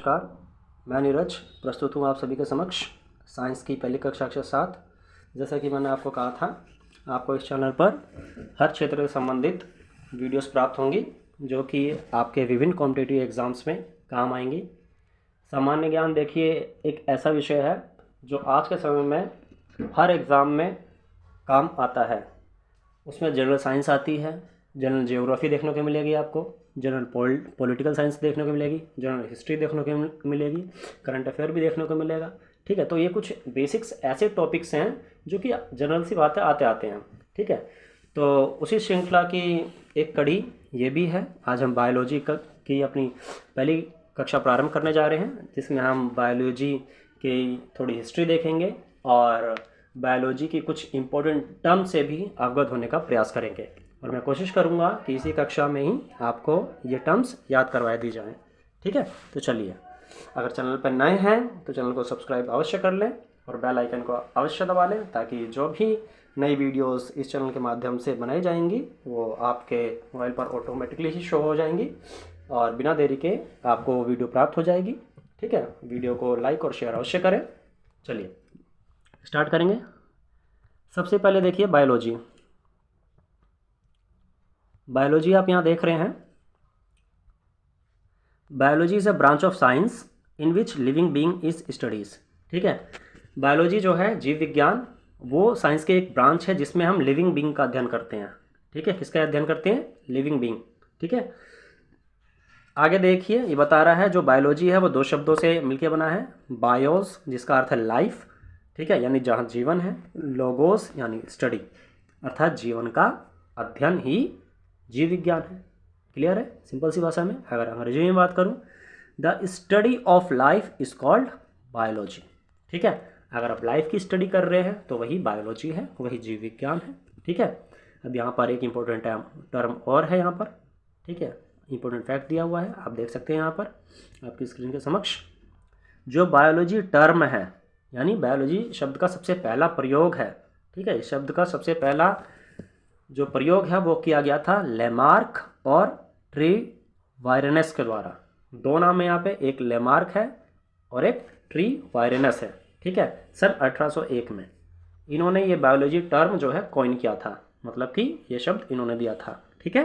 नमस्कार, मैं नीरज प्रस्तुत हूँ आप सभी के समक्ष साइंस की पहली कक्षा 7। जैसा कि मैंने आपको कहा था, आपको इस चैनल पर हर क्षेत्र से संबंधित वीडियोस प्राप्त होंगी जो कि आपके विभिन्न कॉम्पिटिटिव एग्ज़ाम्स में काम आएंगी। सामान्य ज्ञान देखिए एक ऐसा विषय है जो आज के समय में हर एग्ज़ाम में काम आता है। उसमें जनरल साइंस आती है, जनरल ज्योग्राफी देखने को मिलेगी, आपको जनरल पॉलिटिकल साइंस देखने को मिलेगी, जनरल हिस्ट्री देखने को मिलेगी, करंट अफेयर भी देखने को मिलेगा। ठीक है, तो ये कुछ बेसिक्स ऐसे टॉपिक्स हैं जो कि जनरल सी बातें आते हैं। ठीक है, तो उसी श्रृंखला की एक कड़ी ये भी है। आज हम बायोलॉजी की अपनी पहली कक्षा प्रारंभ करने जा रहे हैं, जिसमें हम बायोलॉजी की थोड़ी हिस्ट्री देखेंगे और बायोलॉजी की कुछ इम्पोर्टेंट टर्म से भी अवगत होने का प्रयास करेंगे। और मैं कोशिश करूंगा कि इसी कक्षा में ही आपको ये टर्म्स याद करवा दी जाएं। ठीक है, तो चलिए, अगर चैनल पर नए हैं तो चैनल को सब्सक्राइब अवश्य कर लें और बेल आइकन को अवश्य दबा लें, ताकि जो भी नई वीडियोस इस चैनल के माध्यम से बनाई जाएंगी वो आपके मोबाइल पर ऑटोमेटिकली ही शो हो जाएंगी और बिना देरी के आपको वीडियो प्राप्त हो जाएगी। ठीक है, वीडियो को लाइक और शेयर अवश्य करें। चलिए स्टार्ट करेंगे। सबसे पहले देखिए बायोलॉजी। बायोलॉजी आप यहाँ देख रहे हैं। Biology is a branch of science in which living being is studies. ठीक है, बायोलॉजी जो है जीव विज्ञान, वो साइंस के एक ब्रांच है जिसमें हम लिविंग बीइंग का अध्ययन करते हैं। ठीक है, किसका अध्ययन करते हैं? Living being. ठीक है, आगे देखिए, ये बता रहा है जो बायोलॉजी है वो दो शब्दों से मिलकर बना है। बायोस जिसका अर्थ है लाइफ, ठीक है, यानी जहाँ जीवन है। लोगोस यानी स्टडी, अर्थात जीवन का अध्ययन ही जीव विज्ञान है। क्लियर है? सिंपल सी भाषा में अगर अंग्रेजी में बात करूँ, the study of life is called biology. ठीक है, अगर आप लाइफ की स्टडी कर रहे हैं तो वही बायोलॉजी है, वही जीव विज्ञान है। ठीक है, अब यहाँ पर एक इम्पोर्टेंट टर्म और है यहाँ पर। ठीक है, इम्पोर्टेंट फैक्ट दिया हुआ है, आप देख सकते हैं यहाँ पर आपकी स्क्रीन के समक्ष। जो बायोलॉजी टर्म है, यानी बायोलॉजी शब्द का सबसे पहला प्रयोग है। ठीक है, इस शब्द का सबसे पहला जो प्रयोग है वो किया गया था लेमार्क और ट्री वायरेनस के द्वारा। दो नाम है यहाँ पे, एक लेमार्क है और एक ट्री वायरेनस है। ठीक है, सन 1801 में इन्होंने ये बायोलॉजी टर्म जो है कॉइन किया था, मतलब कि ये शब्द इन्होंने दिया था। ठीक है,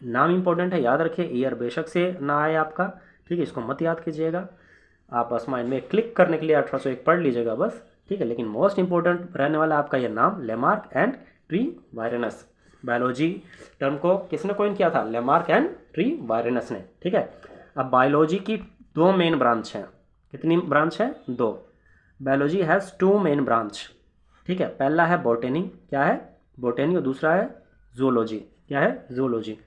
नाम इंपॉर्टेंट है, याद रखिए। ईयर बेशक से ना आए आपका, ठीक है, इसको मत याद कीजिएगा, आप बस माइंड में क्लिक करने के लिए 1801 पढ़ लीजिएगा बस। ठीक है, लेकिन मोस्ट इंपॉर्टेंट रहने वाला आपका ये नाम Lamarck and Treviranus. Biology term को किसने कॉइन किया था? लेमार्क एंड ट्री वायरेनस ने। ठीक है, अब बायोलॉजी की दो मेन ब्रांच हैं। कितनी ब्रांच है? दो। Biology has two main branch. ठीक है, पहला है बॉटनी। क्या है? बॉटनी। और दूसरा है जूलॉजी। क्या है? जूलॉजी।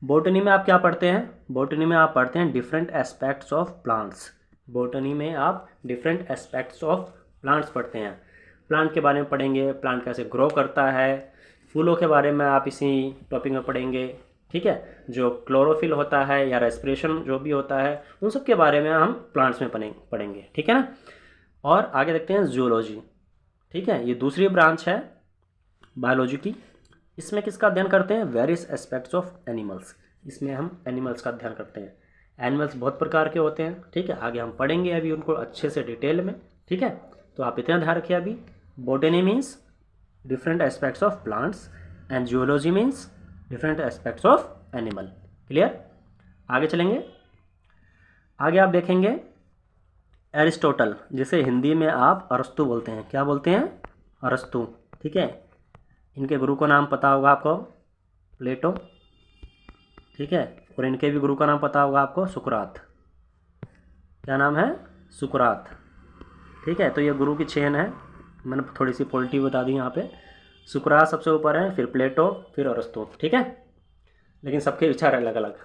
बॉटनी में आप क्या पढ़ते हैं? बॉटनी में आप पढ़ते हैं different aspects of plants. Botany में आप डिफरेंट एस्पेक्ट्स ऑफ प्लांट्स पढ़ते हैं। प्लांट के बारे में पढ़ेंगे, प्लांट कैसे ग्रो करता है। फूलों के बारे में आप इसी टॉपिक में पढ़ेंगे। ठीक है, जो क्लोरोफिल होता है या रेस्पिरेशन जो भी होता है, उन सब के बारे में हम प्लांट्स में पढ़ेंगे। ठीक है ना। और आगे देखते हैं जूलॉजी। ठीक है, ये दूसरी ब्रांच है बायोलॉजी की। इसमें किसका अध्ययन करते हैं? Various aspects of animals. इसमें हम एनिमल्स का अध्ययन करते हैं। एनिमल्स बहुत प्रकार के होते हैं। ठीक है, आगे हम पढ़ेंगे अभी उनको अच्छे से डिटेल में। ठीक है, तो आप इतना ध्यान रखिए। अभी botany means different aspects of plants and geology means different aspects of animal. Clear? आगे चलेंगे। आगे आप देखेंगे एरिस्टोटल, जिसे हिंदी में आप अरस्तु बोलते हैं। क्या बोलते हैं? अरस्तु। ठीक है, इनके गुरु का नाम पता होगा आपको, प्लेटो। ठीक है, और इनके भी गुरु का नाम पता होगा आपको, सुकरात। क्या नाम है? सुकरात। ठीक है, तो ये गुरु की चेन है। मैंने थोड़ी सी पॉलिटी बता दी यहाँ पे। सुकरात सबसे ऊपर है, फिर प्लेटो, फिर अरस्तु। ठीक है, लेकिन सबके विचार अलग अलग।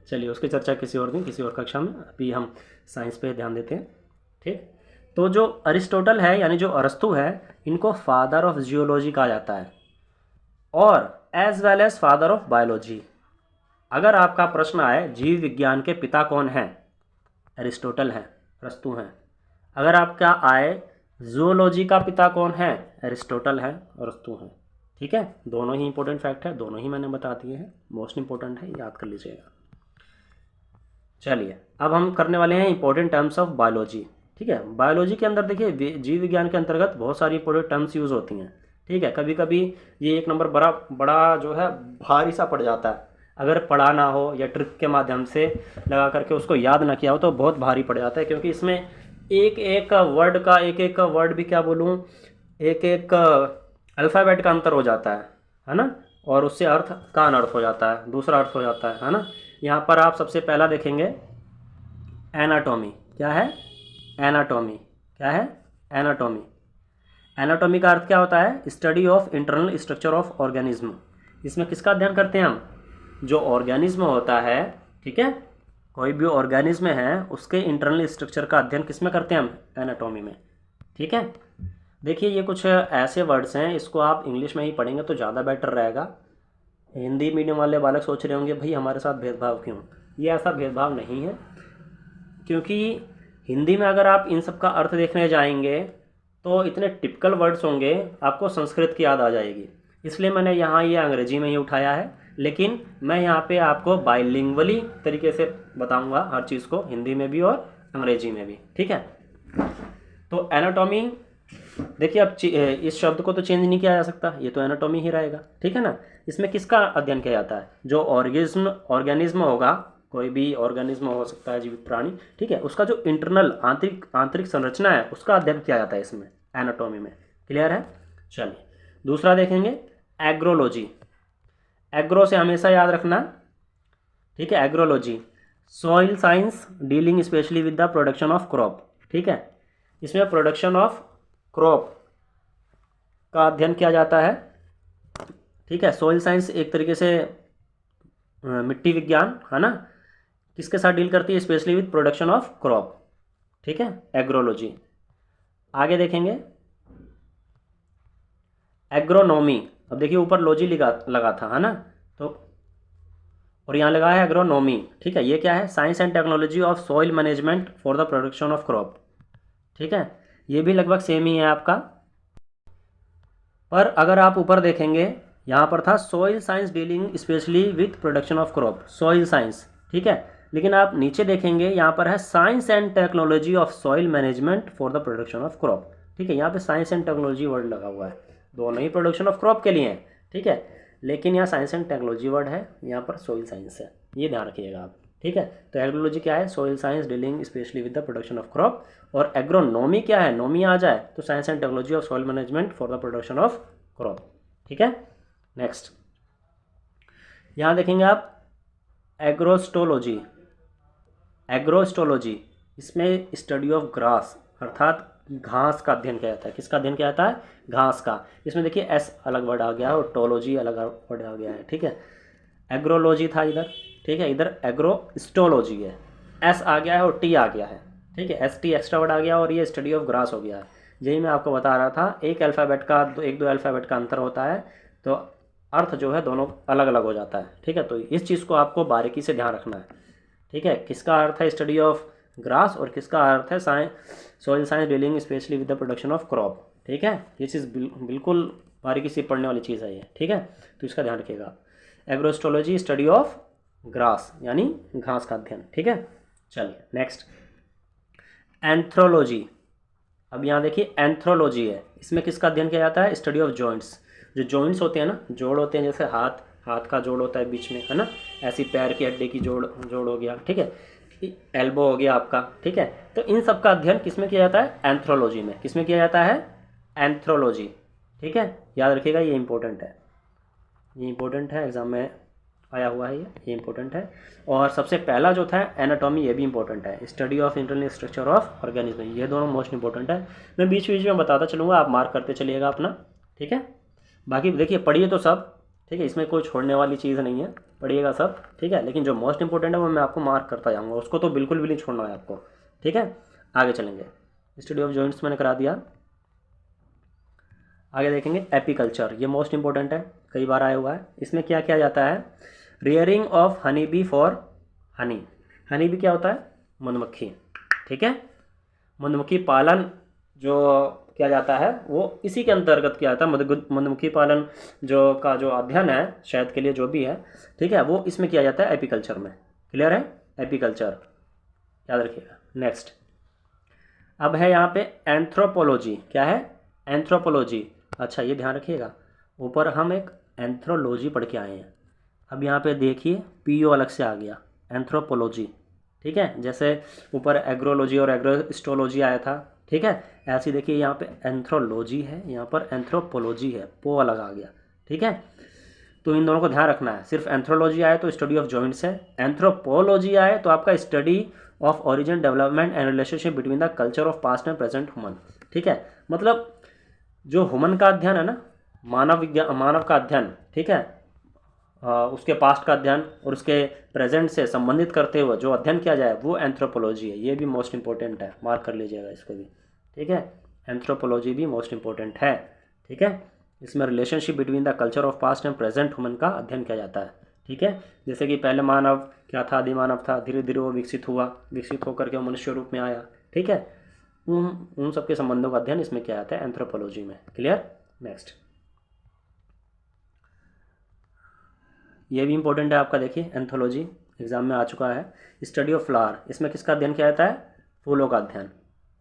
चलिए उसकी चर्चा किसी और दिन, किसी और कक्षा में। अभी हम साइंस पे ध्यान देते हैं। ठीक, तो जो अरिस्टोटल है यानी जो अरस्तु है, इनको फादर ऑफ जियोलॉजी कहा जाता है और as well as father of biology. अगर आपका प्रश्न आए जीव विज्ञान के पिता कौन हैं? अरिस्टोटल हैं, अरस्तु हैं। अगर आपका आए जूलॉजी का पिता कौन है? अरिस्टोटल है, अरस्तु हैं। ठीक है, दोनों ही इंपॉर्टेंट फैक्ट है, दोनों ही मैंने बता दिए हैं, मोस्ट इंपॉर्टेंट है, याद कर लीजिएगा। चलिए अब हम करने वाले हैं इंपॉर्टेंट टर्म्स ऑफ बायोलॉजी। ठीक है, बायोलॉजी के अंदर देखिए जीव विज्ञान के अंतर्गत बहुत सारी इंपॉर्टेंट टर्म्स यूज़ होती हैं। ठीक है, कभी कभी ये एक नंबर बड़ा बड़ा जो है भारी सा पड़ जाता है, अगर पढ़ा ना हो या ट्रिक के माध्यम से लगा करके उसको याद ना किया हो तो बहुत भारी पड़ जाता है, क्योंकि इसमें एक एक वर्ड भी क्या बोलूँ, एक एक अल्फ़ाबेट का अंतर हो जाता है ना, और उससे अर्थ का अनर्थ हो जाता है, दूसरा अर्थ हो जाता है ना। यहाँ पर आप सबसे पहला देखेंगे एनाटॉमी। क्या है? एनाटॉमी। क्या है? एनाटॉमी। एनाटॉमी का अर्थ क्या होता है? Study of internal structure of organism. इसमें किसका अध्ययन करते हैं हम? जो ऑर्गेनिज्म होता है, ठीक है, कोई भी ऑर्गेनिज्म है उसके इंटरनल स्ट्रक्चर का अध्ययन किस में करते हैं हम? एनाटॉमी में। ठीक है, देखिए ये कुछ ऐसे वर्ड्स हैं, इसको आप इंग्लिश में ही पढ़ेंगे तो ज़्यादा बेटर रहेगा। हिंदी मीडियम वाले बालक सोच रहे होंगे भाई हमारे साथ भेदभाव क्यों? ये ऐसा भेदभाव नहीं है, क्योंकि हिंदी में अगर आप इन सब का अर्थ देखने जाएंगे तो इतने टिपिकल वर्ड्स होंगे आपको संस्कृत की याद आ जाएगी, इसलिए मैंने यहाँ ये अंग्रेजी में ही उठाया है। लेकिन मैं यहाँ पे आपको बाइलिंगुअली तरीके से बताऊँगा हर चीज़ को, हिंदी में भी और अंग्रेजी में भी। ठीक है, तो एनाटॉमी देखिए, अब इस शब्द को तो चेंज नहीं किया जा सकता, ये तो एनाटॉमी ही रहेगा। ठीक है ना। इसमें किसका अध्ययन किया जाता है? जो ऑर्गेनिज्म होगा, कोई भी ऑर्गेनिज्म हो सकता है, जीवित प्राणी, ठीक है, उसका जो इंटरनल आंतरिक संरचना है उसका अध्ययन किया जाता है इसमें, एनाटॉमी में। क्लियर है? चलिए दूसरा देखेंगे एग्रोलॉजी। एग्रो से हमेशा याद रखना, ठीक है, agrology soil science dealing specially with the production of crop. ठीक है, इसमें प्रोडक्शन ऑफ क्रॉप का अध्ययन किया जाता है। ठीक है, सॉइल साइंस एक तरीके से मिट्टी विज्ञान है ना, किसके साथ डील करती है? Specially with production of crop. ठीक है, एग्रोलॉजी। आगे देखेंगे एग्रोनॉमी। अब देखिए ऊपर लॉजी लगा था है ना, तो और यहाँ लगा है एग्रोनॉमी। ठीक है, ये क्या है? Science and technology of soil management for the production of crop. ठीक है, ये भी लगभग सेम ही है आपका, पर अगर आप ऊपर देखेंगे यहाँ पर था soil science dealing specially with production of crop, soil science. ठीक है, लेकिन आप नीचे देखेंगे यहाँ पर है science and technology of soil management for the production of crop. ठीक है, यहाँ पे साइंस एंड टेक्नोलॉजी वर्ड लगा हुआ है, दोनों ही प्रोडक्शन ऑफ क्रॉप के लिए हैं। ठीक है, लेकिन यहाँ साइंस एंड टेक्नोलॉजी वर्ड है, यहाँ पर सॉइल साइंस है, ये ध्यान रखिएगा आप। ठीक है, तो एग्रोलॉजी क्या है? Soil science dealing specially with the production of crop. और एग्रोनॉमी क्या है? नॉमी आ जाए तो science and technology of soil management for the production of crop. ठीक है, नेक्स्ट यहाँ देखेंगे आप एग्रोस्टोलॉजी। एग्रोस्टोलॉजी इसमें स्टडी ऑफ ग्रास अर्थात घास का अध्ययन किया जाता है। किसका अध्ययन किया जाता है? घास का। इसमें देखिए एस अलग वर्ड आ गया है और टोलॉजी अलग वर्ड आ गया है। ठीक है, एग्रोलॉजी था इधर, ठीक है, इधर एग्रोस्टोलॉजी है, एस आ गया है और टी आ गया है। ठीक है, एस टी एक्स्ट्रा वर्ड आ गया और ये स्टडी ऑफ ग्रास हो गया है। यही मैं आपको बता रहा था, एक अल्फ़ाबेट का एक दो अल्फ़ाबेट का अंतर होता है तो अर्थ जो है दोनों अलग अलग हो जाता है। ठीक है, तो इस चीज़ को आपको बारीकी से ध्यान रखना है। ठीक है, किसका अर्थ है स्टडी ऑफ ग्रास और किसका अर्थ है soil science dealing specially with the production of crop. ठीक है, ये चीज़ बिल्कुल बारीकी से पढ़ने वाली चीज़ है ये। ठीक है, तो इसका ध्यान रखिएगा। एग्रोस्टोलॉजी स्टडी ऑफ ग्रास यानी घास का अध्ययन। ठीक है, चलिए नेक्स्ट एंथ्रोलॉजी। अब यहाँ देखिए एंथ्रोलॉजी है, इसमें किसका अध्ययन किया जाता है? Study of joints. जो जॉइंट्स होते हैं ना, जोड़ होते हैं, जैसे हाथ का जोड़ होता है बीच में, है ना, ऐसी पैर की हड्डी की जोड़ हो गया। ठीक है, एल्बो हो गया आपका। ठीक है, तो इन सब का अध्ययन किसमें किया जाता है? एंथ्रोलॉजी में। किसमें किया जाता है? एंथ्रोलॉजी। ठीक है, याद रखिएगा, ये इंपॉर्टेंट है, ये इंपॉर्टेंट है, एग्जाम में आया हुआ है ये इंपॉर्टेंट है। और सबसे पहला जो था एनाटॉमी, ये भी इंपॉर्टेंट है, study of internal structure of organism, ये दोनों मोस्ट इंपॉर्टेंट है। मैं बीच बीच में बताता चलूँगा, आप मार्क करते चलिएगा अपना। ठीक है, बाकी देखिए पढ़िए तो सब, ठीक है, इसमें कोई छोड़ने वाली चीज़ नहीं है, पढ़िएगा सब। ठीक है, लेकिन जो मोस्ट इंपॉर्टेंट है वो मैं आपको मार्क करता जाऊँगा, उसको तो बिल्कुल भी नहीं छोड़ना है आपको। ठीक है, आगे चलेंगे। स्टडी ऑफ जॉइंट्स मैंने करा दिया, आगे देखेंगे एपीकल्चर। ये मोस्ट इंपॉर्टेंट है, कई बार आया हुआ है। इसमें क्या किया जाता है? Rearing of honey bee for Honey. Honey bee क्या होता है? मधुमक्खी। ठीक है, मधुमक्खी पालन जो किया जाता है वो इसी के अंतर्गत किया जाता है। मधुमक्खी पालन जो अध्ययन है शहद के लिए जो भी है, ठीक है, वो इसमें किया जाता है एपीकल्चर में। क्लियर है? एपीकल्चर याद रखिएगा। नेक्स्ट, अब है यहाँ पे एंथ्रोपोलॉजी। क्या है? एंथ्रोपोलॉजी। अच्छा ये ध्यान रखिएगा, ऊपर हम एक एंथ्रोलॉजी पढ़ के आए हैं, अब यहाँ पे देखिए पीओ अलग से आ गया, एंथ्रोपोलॉजी। ठीक है, जैसे ऊपर एग्रोलॉजी और एग्रोस्टोलॉजी आया था, ठीक है, ऐसे ही देखिए यहाँ पे एंथ्रोलॉजी है, यहाँ पर एंथ्रोपोलॉजी है, पो अलग आ गया। ठीक है, तो इन दोनों को ध्यान रखना है। सिर्फ एंथ्रोलॉजी आए तो स्टडी ऑफ जॉइंट्स है, एंथ्रोपोलॉजी आए तो आपका study of origin, development and relationship between the culture of past and present human. ठीक है, मतलब जो ह्यूमन का अध्ययन है ना, मानव विज्ञान, मानव का अध्ययन, ठीक है, उसके पास्ट का अध्ययन और उसके प्रेजेंट से संबंधित करते हुए जो अध्ययन किया जाए वो एंथ्रोपोलॉजी है। ये भी मोस्ट इंपॉर्टेंट है, मार्क कर लीजिएगा इसको भी। ठीक है, एंथ्रोपोलॉजी भी मोस्ट इंपॉर्टेंट है। ठीक है, इसमें relationship between the culture of past and present human का अध्ययन किया जाता है। ठीक है, जैसे कि पहले मानव क्या था, आदि मानव था, धीरे धीरे वो विकसित हुआ, विकसित होकर के मनुष्य रूप में आया। ठीक है, उन सबके संबंधों का अध्ययन इसमें किया जाता है एंथ्रोपोलॉजी में। क्लियर? नेक्स्ट, ये भी इंपॉर्टेंट है आपका, देखिए एंथोलॉजी एग्जाम में आ चुका है। स्टडी ऑफ फ्लावर, इसमें किसका अध्ययन किया जाता है? फूलों का अध्ययन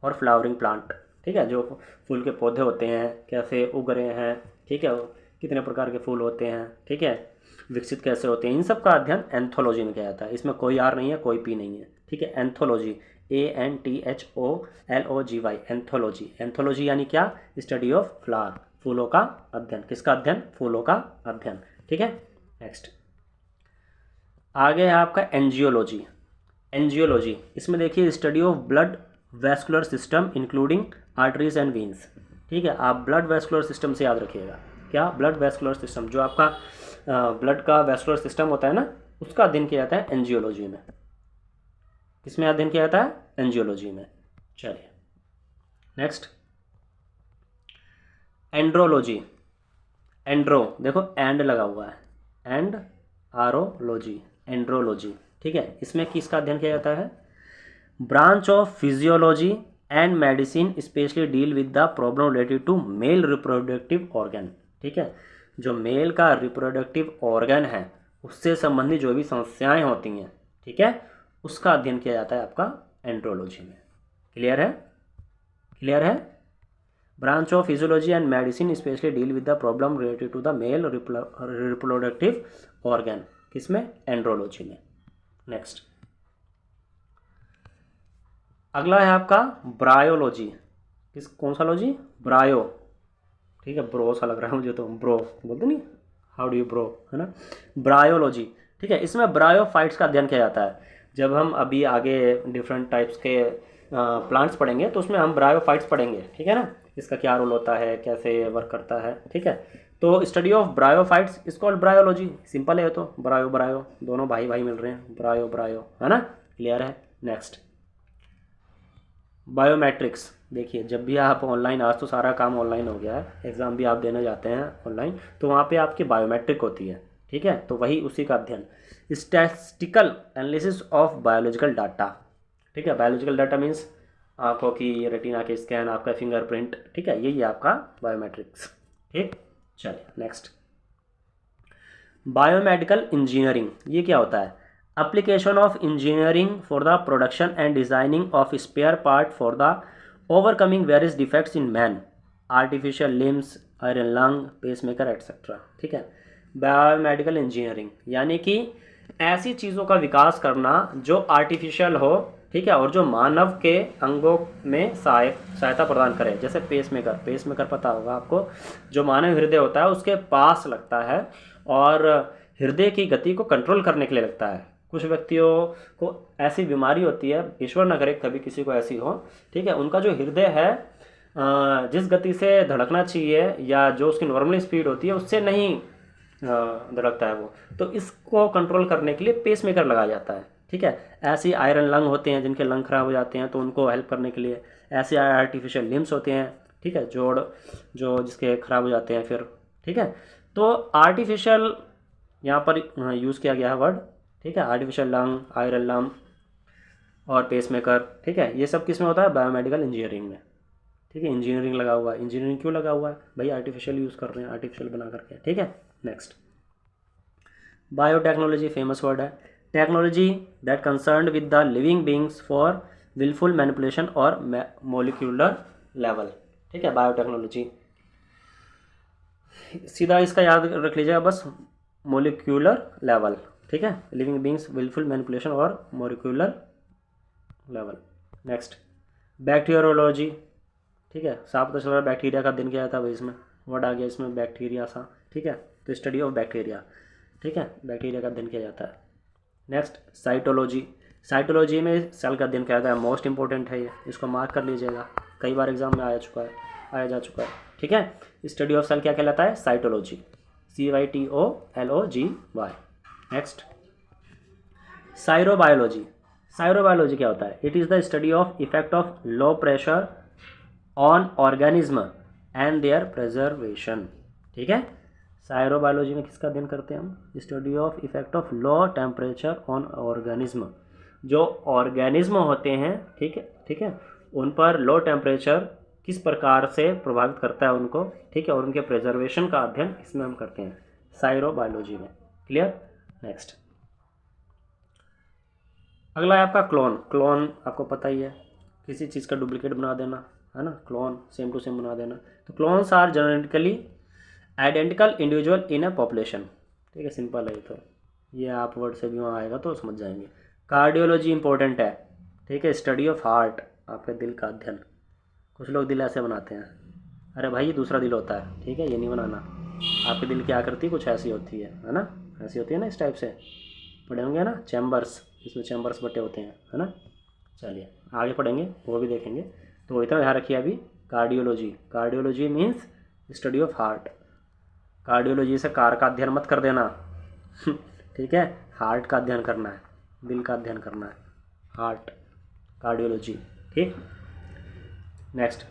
और फ्लावरिंग प्लांट। ठीक है, जो फूल के पौधे होते हैं कैसे उग रहे हैं, ठीक है, कितने प्रकार के फूल होते हैं, ठीक है, विकसित कैसे होते हैं, इन सब का अध्ययन एंथोलॉजी में किया जाता है। इसमें कोई आर नहीं है, कोई पी नहीं है। ठीक है, एंथोलॉजी, ANTHOLOGY, एंथोलॉजी। एंथोलॉजी यानी क्या? स्टडी ऑफ फ्लावर, फूलों का अध्ययन। किसका अध्ययन? फूलों का अध्ययन। ठीक है, नेक्स्ट आगे है आपका एंजियोलॉजी। एंजियोलॉजी, इसमें देखिए study of blood vascular system including arteries and veins. ठीक है, आप ब्लड वैस्कुलर सिस्टम से याद रखिएगा। क्या? ब्लड वैस्कुलर सिस्टम, जो आपका ब्लड का वैस्कुलर सिस्टम होता है ना, उसका अध्ययन किया जाता है एंजियोलॉजी में। किसमें अध्ययन किया जाता है? एंजियोलॉजी में। चलिए नेक्स्ट, एंड्रोलॉजी। एंड्रो, देखो एंड लगा हुआ है, एंड आरोलॉजी, एंड्रोलॉजी। ठीक है, इसमें किसका अध्ययन किया जाता है? Branch of physiology and medicine specially deal with the problem related to male reproductive organ. ठीक है, जो मेल का रिप्रोडक्टिव ऑर्गन है उससे संबंधित जो भी समस्याएं होती हैं, ठीक है, उसका अध्ययन किया जाता है आपका एंड्रोलॉजी में। क्लियर है? क्लियर है? Branch of physiology and medicine specially deal with the problem related to the male reproductive organ. किसमें? एंड्रोलॉजी में। नेक्स्ट, अगला है आपका ब्रायोलॉजी। कौन सा लॉजी? ब्रायो। ठीक है, ब्रो सा लग रहा है मुझे तो, ब्रो बोलते नहीं, हाउ डू यू ब्रो, है ना। ब्रायोलॉजी। ठीक है, इसमें ब्रायोफाइट्स का अध्ययन किया जाता है। जब हम अभी आगे डिफरेंट टाइप्स के प्लांट्स पढ़ेंगे तो उसमें हम ब्रायोफाइट्स पढ़ेंगे। ठीक है ना, इसका क्या रोल होता है, कैसे वर्क करता है। ठीक है, तो study of bryophytes is called bryology. Simple है, तो ब्रायो ब्रायो दोनों भाई भाई मिल रहे हैं, ब्रायो ब्रायो, है ना। क्लियर है? Next, biometrics. देखिए जब भी आप ऑनलाइन, आज तो सारा काम ऑनलाइन हो गया है, एग्ज़ाम भी आप देने जाते हैं ऑनलाइन, तो वहाँ पे आपकी बायोमेट्रिक होती है। ठीक है, तो वही उसी का अध्ययन, statistical analysis of biological data. ठीक है, बायोलॉजिकल डाटा मीन्स आँखों की रेटिना के स्कैन, आपका फिंगरप्रिंट। ठीक है, यही है आपका बायोमेट्रिक्स। ठीक, चलिए नेक्स्ट, बायोमेडिकल इंजीनियरिंग। ये क्या होता है? application of engineering for the production and designing of spare part for the overcoming various defects in man, artificial limbs, iron lung, pacemaker etc. ठीक है, बायोमेडिकल इंजीनियरिंग यानी कि ऐसी चीज़ों का विकास करना जो आर्टिफिशियल हो, ठीक है, और जो मानव के अंगों में सहायता प्रदान करे। जैसे पेसमेकर, पेसमेकर पता होगा आपको, जो मानव हृदय होता है उसके पास लगता है और हृदय की गति को कंट्रोल करने के लिए लगता है। कुछ व्यक्तियों को ऐसी बीमारी होती है, ईश्वर न करे कभी किसी को ऐसी हो, ठीक है, उनका जो हृदय है जिस गति से धड़कना चाहिए या जो उसकी नॉर्मली स्पीड होती है उससे नहीं धड़कता है वो, तो इसको कंट्रोल करने के लिए पेसमेकर लगाया जाता है। ठीक है, ऐसे आयरन लंग होते हैं जिनके लंग खराब हो जाते हैं तो उनको हेल्प करने के लिए, ऐसे आर्टिफिशियल लिम्स होते हैं, ठीक है, जोड़ जो जिसके खराब हो जाते हैं फिर। ठीक है, तो आर्टिफिशियल यहाँ पर यूज़ किया गया है वर्ड। ठीक है, आर्टिफिशियल लंग, आयरन लंग और पेसमेकर। ठीक है, ये सब किस में होता है? बायोमेडिकल इंजीनियरिंग में। ठीक है, इंजीनियरिंग लगा हुआ है। इंजीनियरिंग क्यों लगा हुआ है भाई? आर्टिफिशियल यूज़ कर रहे हैं, आर्टिफिशियल बना करके। ठीक है, नेक्स्ट, बायोटेक्नोलॉजी फेमस वर्ड है। Technology that concerned with the living beings for willful manipulation और मोलिक्यूलर लेवल, ठीक है, बायोटेक्नोलॉजी। सीधा इसका याद रख लीजिएगा बस, मोलिक्यूलर लेवल, ठीक है, लिविंग बींग्स विलफुल मैनिपुलेशन और मोलिक्यूलर लेवल। नेक्स्ट बैक्टीरियोलॉजी, ठीक है, साफ पता चल रहा है बैक्टीरिया का अध्ययन किया था भाई, इसमें वर्ड आ गया इसमें बैक्टीरिया सा, ठीक है, तो स्टडी ऑफ बैक्टीरिया, ठीक है, बैक्टीरिया का अध्ययन किया जाता है। नेक्स्ट साइटोलॉजी, साइटोलॉजी में सेल का अध्ययन किया जाता है, मोस्ट इंपॉर्टेंट है ये, इसको मार्क कर लीजिएगा, कई बार एग्जाम में आया जा चुका है, ठीक है। स्टडी ऑफ सेल क्या कहलाता है? Cytology, CYTOLOGY। Next cryobiology, cryobiology क्या होता है? It is the study of effect of low pressure on organism and their preservation, ठीक है। साइरोबायोलॉजी में किसका अध्ययन करते हैं हम? Study of effect of low temperature on organism, जो ऑर्गेनिज्म होते हैं, ठीक है, उन पर लो टेम्परेचर किस प्रकार से प्रभावित करता है उनको, ठीक है, और उनके प्रिजर्वेशन का अध्ययन इसमें हम करते हैं साइरोबायोलॉजी में। क्लियर? नेक्स्ट अगला है आपका क्लोन। क्लोन आपको पता ही है, किसी चीज़ का डुप्लीकेट बना देना, है ना, क्लोन सेम टू सेम बना देना। तो clones are genetically identical individual in a population, ठीक है, सिंपल है। तो ये आप वर्ड से भी वहाँ आएगा तो समझ जाएंगे। कार्डियोलॉजी इंपॉर्टेंट है, ठीक है, स्टडी ऑफ हार्ट, आपके दिल का अध्ययन। कुछ लोग दिल ऐसे बनाते हैं, अरे भाई ये दूसरा दिल होता है, ठीक है, ये नहीं बनाना। आपके दिल की आकृति कुछ ऐसी होती है ना, ऐसी होती है ना, इस टाइप से पढ़े होंगे ना, चैम्बर्स, इसमें चैम्बर्स बटे होते हैं, है ना। चलिए आगे पढ़ेंगे, वो भी देखेंगे। तो इतना ध्यान रखिए अभी। Cardiology, cardiology means study of heart. Cardiology से कार का अध्ययन मत कर देना ठीक है, हार्ट का अध्ययन करना है, दिल का अध्ययन करना है, हार्ट, कार्डियोलॉजी, ठीक। नेक्स्ट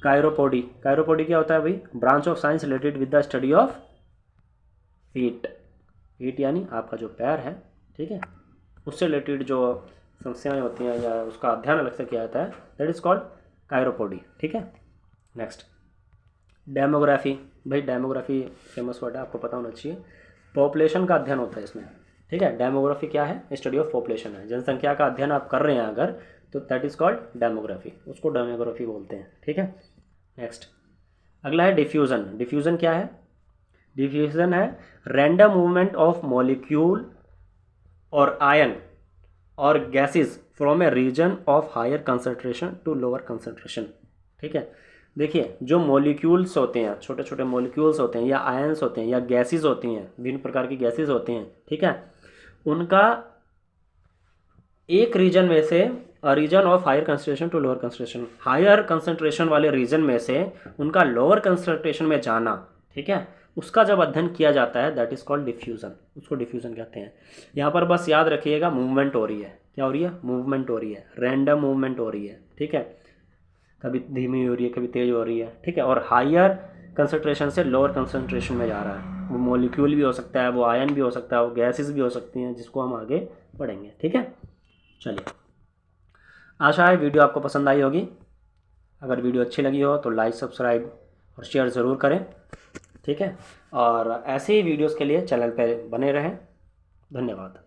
कायरोपोडी, कायरोपोडी क्या होता है भाई? Branch of science related with the study of feet, feet यानी आपका जो पैर है, ठीक है, उससे रिलेटेड जो समस्याएं होती हैं या उसका अध्ययन अलग से किया जाता है, दैट इज़ कॉल्ड कायरोपोडी, ठीक है। नेक्स्ट डेमोग्राफी, भाई डेमोग्राफी फेमस वर्ड है, आपको पता होना चाहिए। पॉपुलेशन का अध्ययन होता है इसमें, ठीक है। डेमोग्राफी क्या है? स्टडी ऑफ पॉपुलेशन है, जनसंख्या का अध्ययन आप कर रहे हैं अगर, तो दैट इज़ कॉल्ड डेमोग्राफी, उसको डेमोग्राफी बोलते हैं, ठीक है। नेक्स्ट अगला है डिफ्यूज़न। डिफ्यूज़न क्या है? डिफ्यूज़न है रैंडम मूवमेंट ऑफ मॉलिक्यूल और आयन और gases from a region of higher concentration to lower concentration, ठीक है। देखिए जो मॉलिक्यूल्स होते हैं, छोटे छोटे मॉलिक्यूल्स होते हैं या आयंस होते हैं या गैसेस होती हैं, विभिन्न प्रकार की गैसेस होती हैं, ठीक है, उनका एक रीजन में से, region of higher concentration to lower concentration, higher concentration वाले रीजन में से उनका लोअर कंसंट्रेशन में जाना, ठीक है, उसका जब अध्ययन किया जाता है दैट इज़ कॉल्ड डिफ्यूज़न, उसको डिफ्यूज़न कहते हैं। यहाँ पर बस याद रखिएगा मूवमेंट हो रही है, क्या हो रही है? मूवमेंट हो रही है, रैंडम मूवमेंट हो रही है, ठीक है, कभी धीमी हो रही है, कभी तेज़ हो रही है, ठीक है, और हायर कंसंट्रेशन से लोअर कंसंट्रेशन में जा रहा है। वो मॉलिक्यूल भी हो सकता है, वो आयन भी हो सकता है, वो गैसेस भी हो सकती हैं, जिसको हम आगे पढ़ेंगे, ठीक है। चलिए आशा है वीडियो आपको पसंद आई होगी। अगर वीडियो अच्छी लगी हो तो लाइक, सब्सक्राइब और शेयर ज़रूर करें, ठीक है, और ऐसे ही वीडियोस के लिए चैनल पर बने रहें। धन्यवाद।